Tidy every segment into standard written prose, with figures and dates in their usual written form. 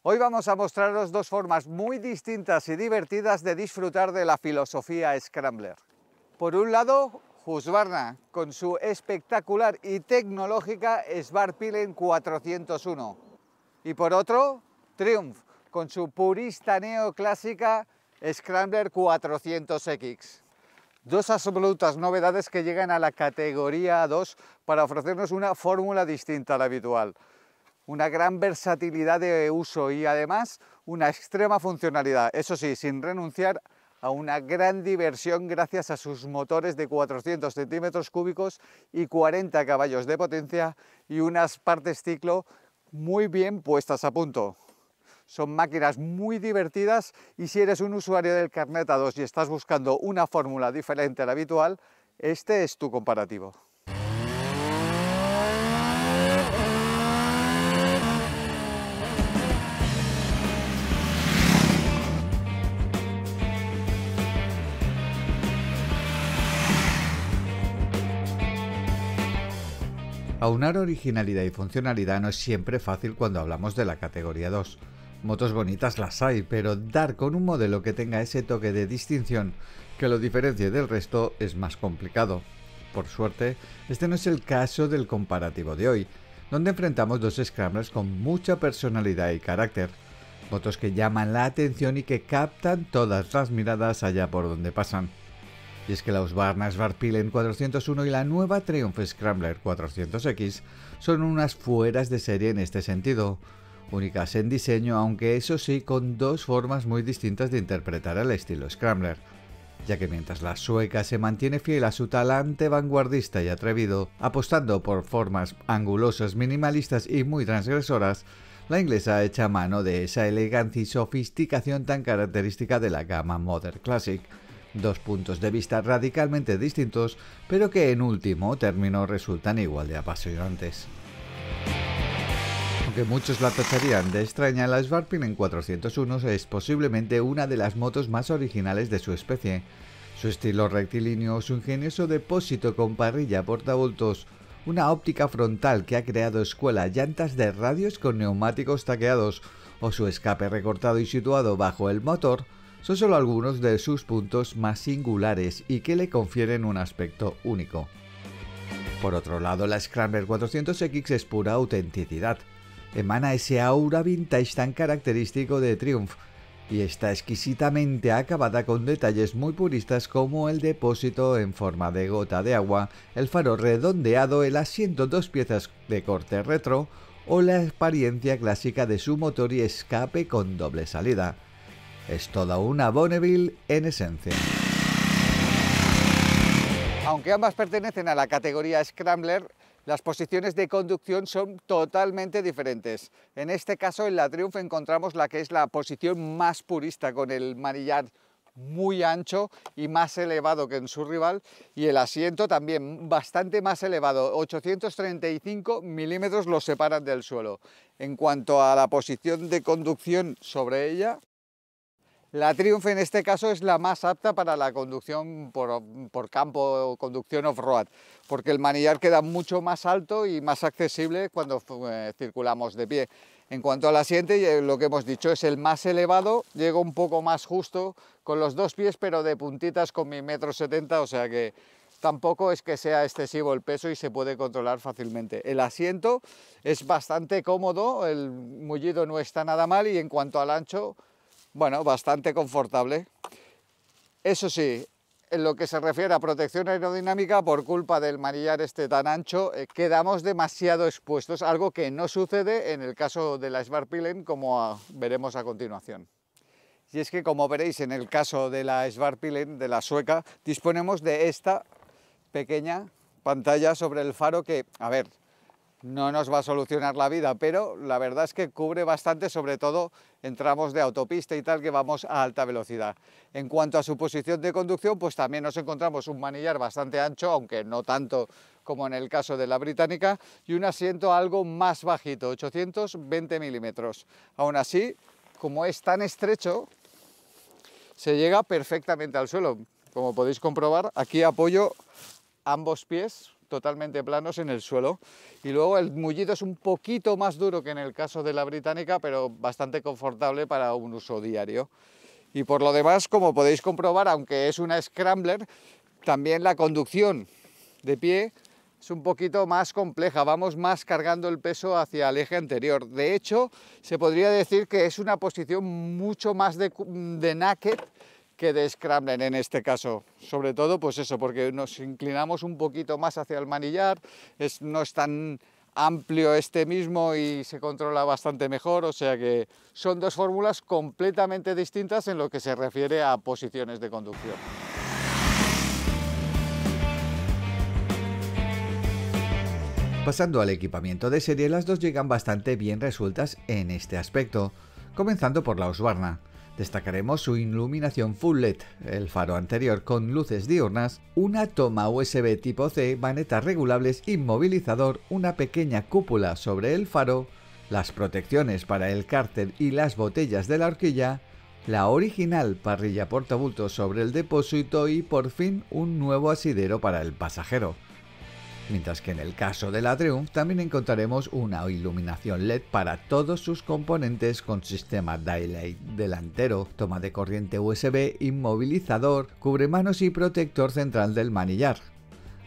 Hoy vamos a mostraros dos formas muy distintas y divertidas de disfrutar de la filosofía Scrambler. Por un lado, Husqvarna, con su espectacular y tecnológica Svartpilen 401. Y por otro, Triumph, con su purista neoclásica Scrambler 400X. Dos absolutas novedades que llegan a la categoría 2 para ofrecernos una fórmula distinta a la habitual. Una gran versatilidad de uso y además una extrema funcionalidad, eso sí, sin renunciar a una gran diversión gracias a sus motores de 400 centímetros cúbicos y 40 caballos de potencia y unas partes ciclo muy bien puestas a punto. Son máquinas muy divertidas y si eres un usuario del Carnet A2 y estás buscando una fórmula diferente a la habitual, este es tu comparativo. Aunar originalidad y funcionalidad no es siempre fácil cuando hablamos de la categoría 2. Motos bonitas las hay, pero dar con un modelo que tenga ese toque de distinción que lo diferencie del resto es más complicado. Por suerte, este no es el caso del comparativo de hoy, donde enfrentamos dos Scramblers con mucha personalidad y carácter. Motos que llaman la atención y que captan todas las miradas allá por donde pasan. Y es que la Husqvarna Svartpilen 401 y la nueva Triumph Scrambler 400X son unas fueras de serie en este sentido, únicas en diseño, aunque eso sí con dos formas muy distintas de interpretar el estilo Scrambler, ya que mientras la sueca se mantiene fiel a su talante vanguardista y atrevido, apostando por formas angulosas, minimalistas y muy transgresoras, la inglesa echa mano de esa elegancia y sofisticación tan característica de la gama Modern Classic. Dos puntos de vista radicalmente distintos, pero que en último término resultan igual de apasionantes. Aunque muchos la tacharían de extraña, la Svartpilen 401 es posiblemente una de las motos más originales de su especie. Su estilo rectilíneo, su ingenioso depósito con parrilla portabultos, una óptica frontal que ha creado escuela, llantas de radios con neumáticos taqueados o su escape recortado y situado bajo el motor, son solo algunos de sus puntos más singulares y que le confieren un aspecto único. Por otro lado, la Scrambler 400X es pura autenticidad. Emana ese aura vintage tan característico de Triumph y está exquisitamente acabada con detalles muy puristas como el depósito en forma de gota de agua, el faro redondeado, el asiento dos piezas de corte retro o la apariencia clásica de su motor y escape con doble salida. Es toda una Bonneville en esencia. Aunque ambas pertenecen a la categoría Scrambler, las posiciones de conducción son totalmente diferentes. En este caso, en la Triumph encontramos la que es la posición más purista, con el manillar muy ancho y más elevado que en su rival, y el asiento también bastante más elevado, 835 milímetros lo separan del suelo. En cuanto a la posición de conducción sobre ella, la Triumph en este caso es la más apta para la conducción por campo o conducción off-road, porque el manillar queda mucho más alto y más accesible cuando circulamos de pie. En cuanto al asiento, lo que hemos dicho es el más elevado, llega un poco más justo con los dos pies, pero de puntitas con mi 1,70 m, o sea que tampoco es que sea excesivo el peso y se puede controlar fácilmente. El asiento es bastante cómodo, el mullido no está nada mal y en cuanto al ancho, bueno, bastante confortable. Eso sí, en lo que se refiere a protección aerodinámica, por culpa del manillar este tan ancho, quedamos demasiado expuestos, algo que no sucede en el caso de la Svartpilen, como veremos a continuación. Y es que, como veréis, en el caso de la Svartpilen, de la sueca, disponemos de esta pequeña pantalla sobre el faro que, a ver, no nos va a solucionar la vida, pero la verdad es que cubre bastante, sobre todo en tramos de autopista y tal, que vamos a alta velocidad. En cuanto a su posición de conducción, pues también nos encontramos un manillar bastante ancho, aunque no tanto como en el caso de la británica, y un asiento algo más bajito, 820 milímetros. Aún así, como es tan estrecho, se llega perfectamente al suelo. Como podéis comprobar, aquí apoyo ambos pies totalmente planos en el suelo. Y luego el mullido es un poquito más duro que en el caso de la británica, pero bastante confortable para un uso diario. Y por lo demás, como podéis comprobar, aunque es una Scrambler, también la conducción de pie es un poquito más compleja, vamos más cargando el peso hacia el eje anterior. De hecho, se podría decir que es una posición mucho más de naked que de Scrambler en este caso. Sobre todo, pues eso, porque nos inclinamos un poquito más hacia el manillar, no es tan amplio este mismo y se controla bastante mejor, o sea que son dos fórmulas completamente distintas en lo que se refiere a posiciones de conducción. Pasando al equipamiento de serie, las dos llegan bastante bien resueltas en este aspecto, comenzando por la Husqvarna. Destacaremos su iluminación Full LED, el faro anterior con luces diurnas, una toma USB tipo C, manetas regulables, inmovilizador, una pequeña cúpula sobre el faro, las protecciones para el cárter y las botellas de la horquilla, la original parrilla portabultos sobre el depósito y por fin un nuevo asidero para el pasajero. Mientras que en el caso de la Triumph también encontraremos una iluminación LED para todos sus componentes con sistema Daylight delantero, toma de corriente USB, inmovilizador, cubremanos y protector central del manillar,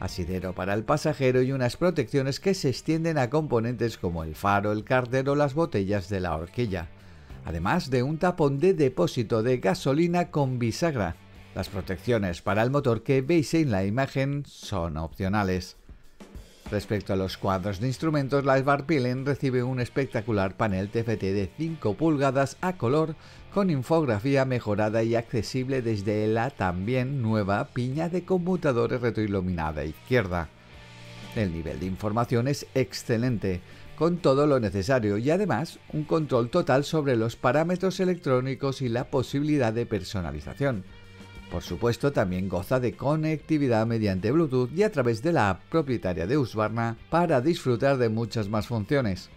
asidero para el pasajero y unas protecciones que se extienden a componentes como el faro, el cárter o las botellas de la horquilla, además de un tapón de depósito de gasolina con bisagra. Las protecciones para el motor que veis en la imagen son opcionales. Respecto a los cuadros de instrumentos, la Svartbilen recibe un espectacular panel TFT de 5 pulgadas a color con infografía mejorada y accesible desde la también nueva piña de conmutadores retroiluminada izquierda. El nivel de información es excelente, con todo lo necesario y además un control total sobre los parámetros electrónicos y la posibilidad de personalización. Por supuesto, también goza de conectividad mediante Bluetooth y a través de la app propietaria de Husqvarna para disfrutar de muchas más funciones.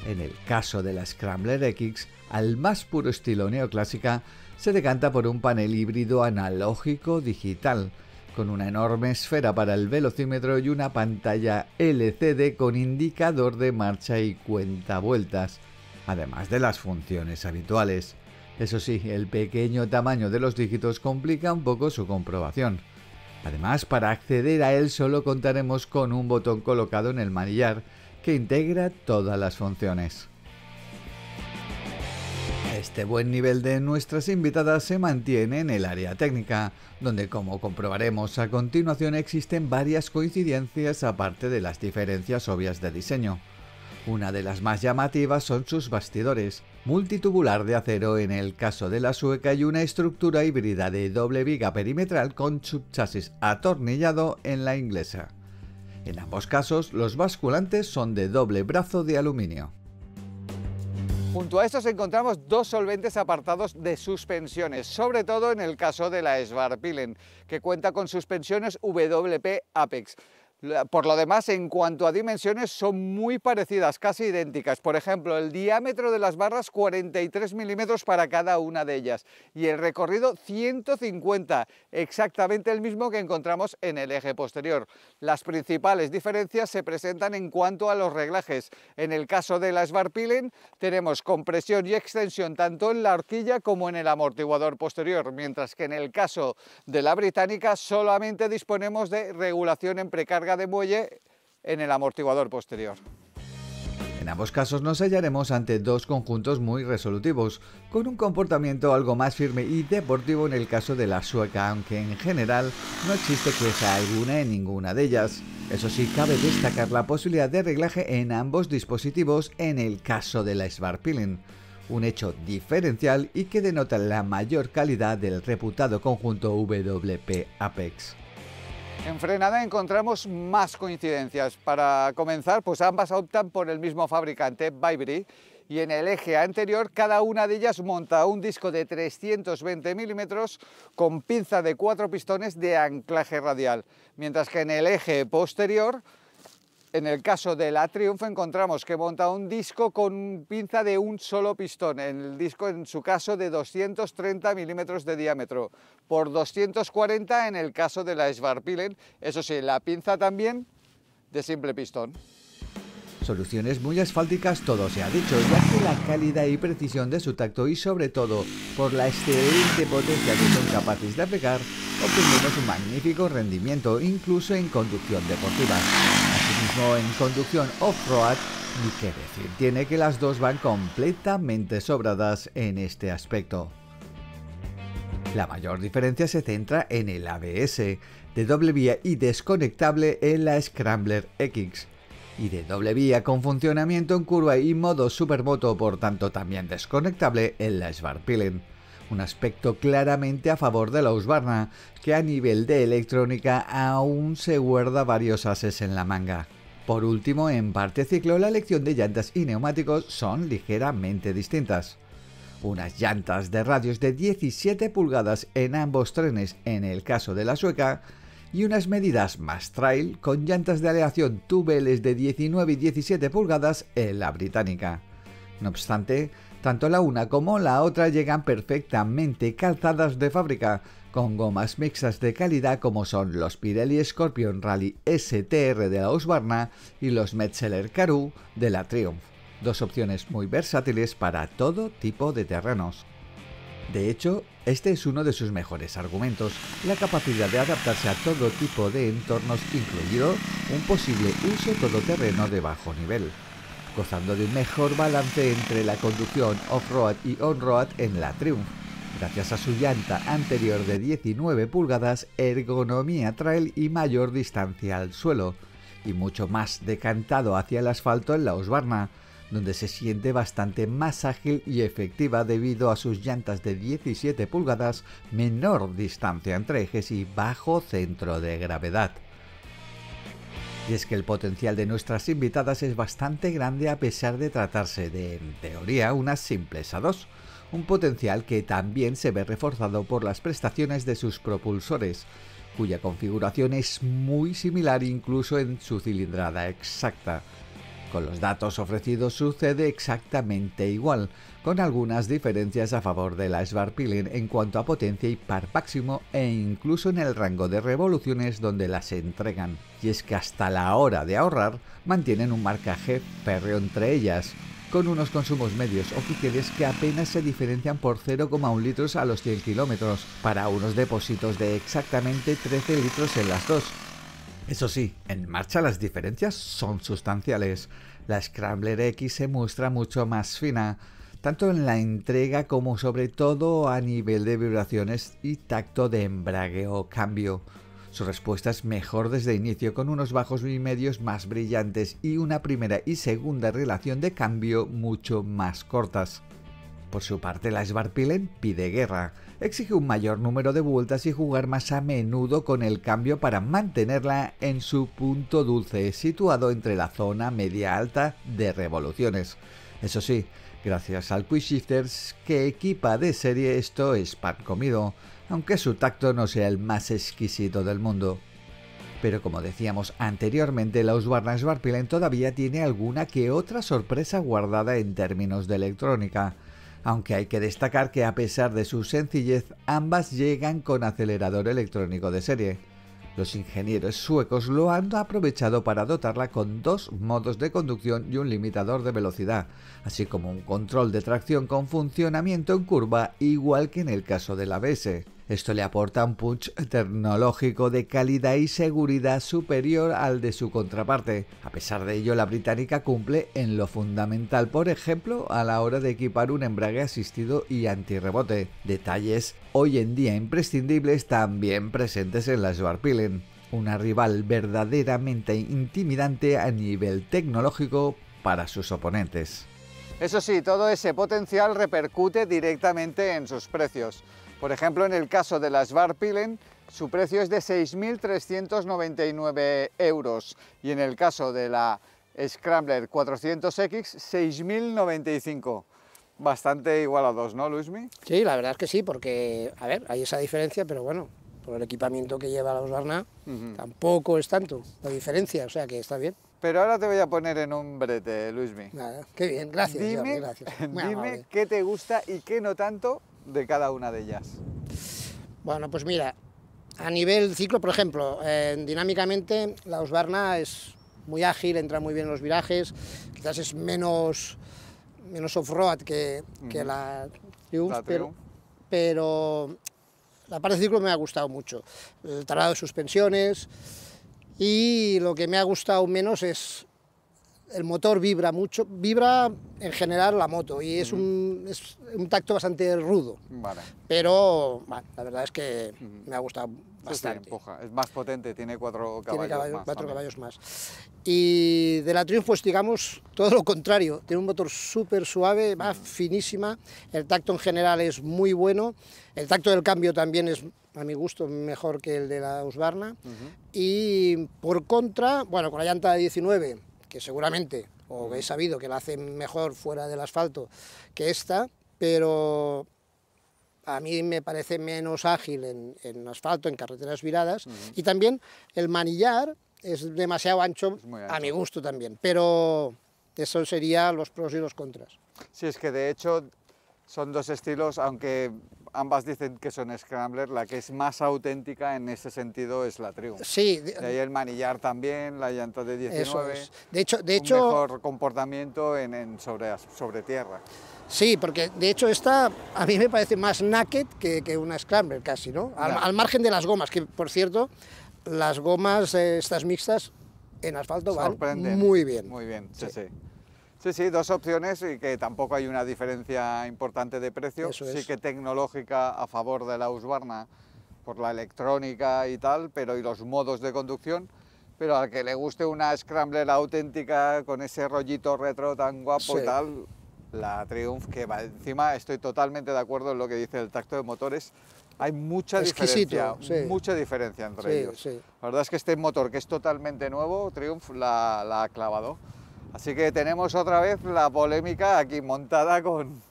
En el caso de la Scrambler X, al más puro estilo neoclásica, se decanta por un panel híbrido analógico digital, con una enorme esfera para el velocímetro y una pantalla LCD con indicador de marcha y cuentavueltas, además de las funciones habituales. Eso sí, el pequeño tamaño de los dígitos complica un poco su comprobación. Además, para acceder a él solo contaremos con un botón colocado en el manillar que integra todas las funciones. Este buen nivel de nuestras invitadas se mantiene en el área técnica, donde, como comprobaremos a continuación, existen varias coincidencias aparte de las diferencias obvias de diseño. Una de las más llamativas son sus bastidores, multitubular de acero en el caso de la sueca y una estructura híbrida de doble viga perimetral con subchasis atornillado en la inglesa. En ambos casos, los basculantes son de doble brazo de aluminio. Junto a estos encontramos dos solventes apartados de suspensiones, sobre todo en el caso de la Svartbilen, que cuenta con suspensiones WP Apex. Por lo demás, en cuanto a dimensiones, son muy parecidas, casi idénticas. Por ejemplo, el diámetro de las barras 43 milímetros para cada una de ellas y el recorrido 150, exactamente el mismo que encontramos en el eje posterior. Las principales diferencias se presentan en cuanto a los reglajes. En el caso de la Svartbilen tenemos compresión y extensión tanto en la horquilla como en el amortiguador posterior, mientras que en el caso de la británica solamente disponemos de regulación en precarga de muelle en el amortiguador posterior. En ambos casos nos hallaremos ante dos conjuntos muy resolutivos, con un comportamiento algo más firme y deportivo en el caso de la sueca, aunque en general no existe queja alguna en ninguna de ellas. Eso sí, cabe destacar la posibilidad de reglaje en ambos dispositivos en el caso de la Svartbilen, un hecho diferencial y que denota la mayor calidad del reputado conjunto WP Apex. En frenada encontramos más coincidencias. Para comenzar, pues ambas optan por el mismo fabricante, Vibri, y en el eje anterior cada una de ellas monta un disco de 320 milímetros con pinza de 4 pistones de anclaje radial, mientras que en el eje posterior En el caso de la Triumph encontramos que monta un disco con pinza de un solo pistón, el disco en su caso de 230 milímetros de diámetro, por 240 en el caso de la Svartpilen, eso sí, la pinza también de simple pistón. Soluciones muy asfálticas, todo se ha dicho, ya que la calidad y precisión de su tacto y sobre todo por la excelente potencia que son capaces de aplicar, obtenemos un magnífico rendimiento incluso en conducción deportiva. Asimismo, en conducción off-road, ni qué decir, tiene que las dos van completamente sobradas en este aspecto. La mayor diferencia se centra en el ABS, de doble vía y desconectable en la Scrambler X, y de doble vía con funcionamiento en curva y modo supermoto, por tanto también desconectable en la Svartpilen. Un aspecto claramente a favor de la Husqvarna, que a nivel de electrónica aún se guarda varios ases en la manga. Por último, en parte ciclo, la elección de llantas y neumáticos son ligeramente distintas. Unas llantas de radios de 17 pulgadas en ambos trenes en el caso de la sueca, y unas medidas más trail con llantas de aleación tubeles de 19 y 17 pulgadas en la británica. No obstante, tanto la una como la otra llegan perfectamente calzadas de fábrica, con gomas mixtas de calidad como son los Pirelli Scorpion Rally STR de la Husqvarna y los Metzeler Karoo de la Triumph, dos opciones muy versátiles para todo tipo de terrenos. De hecho, este es uno de sus mejores argumentos, la capacidad de adaptarse a todo tipo de entornos, incluido un posible uso todoterreno de bajo nivel, gozando de un mejor balance entre la conducción off-road y on-road en la Triumph, gracias a su llanta anterior de 19 pulgadas, ergonomía trail y mayor distancia al suelo, y mucho más decantado hacia el asfalto en la Husqvarna, donde se siente bastante más ágil y efectiva debido a sus llantas de 17 pulgadas, menor distancia entre ejes y bajo centro de gravedad. Y es que el potencial de nuestras invitadas es bastante grande a pesar de tratarse de, en teoría, unas simples A2, un potencial que también se ve reforzado por las prestaciones de sus propulsores, cuya configuración es muy similar incluso en su cilindrada exacta. Con los datos ofrecidos sucede exactamente igual, con algunas diferencias a favor de la Svartpilen en cuanto a potencia y par máximo e incluso en el rango de revoluciones donde las entregan. Y es que hasta la hora de ahorrar mantienen un marcaje férreo entre ellas, con unos consumos medios oficiales que apenas se diferencian por 0,1 litros a los 100 kilómetros, para unos depósitos de exactamente 13 litros en las dos. Eso sí, en marcha las diferencias son sustanciales. La Scrambler X se muestra mucho más fina, tanto en la entrega como sobre todo a nivel de vibraciones y tacto de embrague o cambio. Su respuesta es mejor desde inicio, con unos bajos y medios más brillantes y una primera y segunda relación de cambio mucho más cortas. Por su parte, la Svartpilen pide guerra, exige un mayor número de vueltas y jugar más a menudo con el cambio para mantenerla en su punto dulce, situado entre la zona media-alta de revoluciones. Eso sí, gracias al Quick Shifter que equipa de serie, esto es pan comido, aunque su tacto no sea el más exquisito del mundo. Pero como decíamos anteriormente, la Husqvarna Svartpilen todavía tiene alguna que otra sorpresa guardada en términos de electrónica, aunque hay que destacar que a pesar de su sencillez, ambas llegan con acelerador electrónico de serie. Los ingenieros suecos lo han aprovechado para dotarla con dos modos de conducción y un limitador de velocidad, así como un control de tracción con funcionamiento en curva, igual que en el caso del ABS. Esto le aporta un punch tecnológico de calidad y seguridad superior al de su contraparte. A pesar de ello, la británica cumple en lo fundamental, por ejemplo, a la hora de equipar un embrague asistido y antirrebote. Detalles hoy en día imprescindibles también presentes en la Svartpilen, una rival verdaderamente intimidante a nivel tecnológico para sus oponentes. Eso sí, todo ese potencial repercute directamente en sus precios. Por ejemplo, en el caso de la Svartpilen, su precio es de 6.399 euros y en el caso de la Scrambler 400X, 6.095. Bastante igualados, ¿no, Luismi? Sí, la verdad es que sí, porque, a ver, hay esa diferencia, pero bueno, por el equipamiento que lleva la Husqvarna, tampoco es tanto la diferencia, o sea que está bien. Pero ahora te voy a poner en un brete, Luismi. Nada, qué bien, gracias, Dime, Jordi, gracias. Muy dime amable. qué te gusta y qué no tanto de cada una de ellas. Bueno, pues mira, a nivel ciclo, por ejemplo, dinámicamente la Husqvarna es muy ágil, entra muy bien en los virajes, quizás es menos off-road que la Triumph, La Triumph. pero la parte de ciclo me ha gustado mucho. El traslado de suspensiones, y lo que me ha gustado menos es el motor vibra mucho, vibra en general la moto y es un tacto bastante rudo, Vale. pero bueno, la verdad es que me ha gustado bastante. Sí, empuja. Es más potente, tiene 4 caballos Tiene más. 4 también. caballos más. Y de la Triumph, pues digamos, todo lo contrario, tiene un motor súper suave, va finísima, el tacto en general es muy bueno, el tacto del cambio también es, a mi gusto, mejor que el de la Husqvarna, y por contra, bueno, con la llanta de 19, que seguramente, o he sabido que la hacen mejor fuera del asfalto que esta, pero a mí me parece menos ágil en asfalto, en carreteras viradas, y también el manillar es demasiado ancho, Es muy ancho. a mi gusto también, pero eso serían los pros y los contras. Sí, es que de hecho son dos estilos, aunque ambas dicen que son Scrambler, la que es más auténtica en ese sentido es la Triumph. Sí, De ahí el manillar también, la llanta de 19, eso es. De un hecho, mejor comportamiento sobre tierra. sí, porque de hecho esta a mí me parece más naked que una Scrambler casi, ¿no? Al margen de las gomas, que por cierto, las gomas estas mixtas en asfalto van Sorprenden. muy bien. Muy bien, sí, Sí. sí. Sí, sí, dos opciones y que tampoco hay una diferencia importante de precio. Eso Sí es. que tecnológica a favor de la Husqvarna por la electrónica y tal, pero y los modos de conducción. Pero al que le guste una Scrambler auténtica con ese rollito retro tan guapo Sí. y tal, la Triumph, que va encima, estoy totalmente de acuerdo en lo que dice el tacto de motores. Hay mucha Exquisito, diferencia, sí. mucha diferencia entre Sí, ellos. sí. La verdad es que este motor, que es totalmente nuevo, Triumph la ha clavado. Así que tenemos otra vez la polémica aquí montada con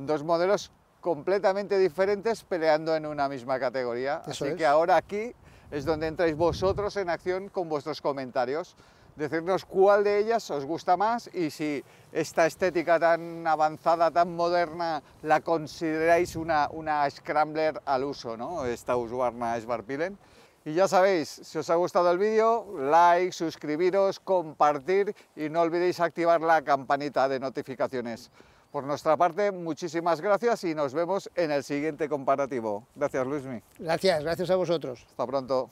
dos modelos completamente diferentes peleando en una misma categoría. Eso Así es. que ahora aquí es donde entráis vosotros en acción con vuestros comentarios. Decirnos cuál de ellas os gusta más y si esta estética tan avanzada, tan moderna, la consideráis una Scrambler al uso, ¿no? Esta Husqvarna Svartbilen. Y ya sabéis, si os ha gustado el vídeo, like, suscribiros, compartir y no olvidéis activar la campanita de notificaciones. Por nuestra parte, muchísimas gracias y nos vemos en el siguiente comparativo. Gracias, Luismi. Gracias a vosotros. Hasta pronto.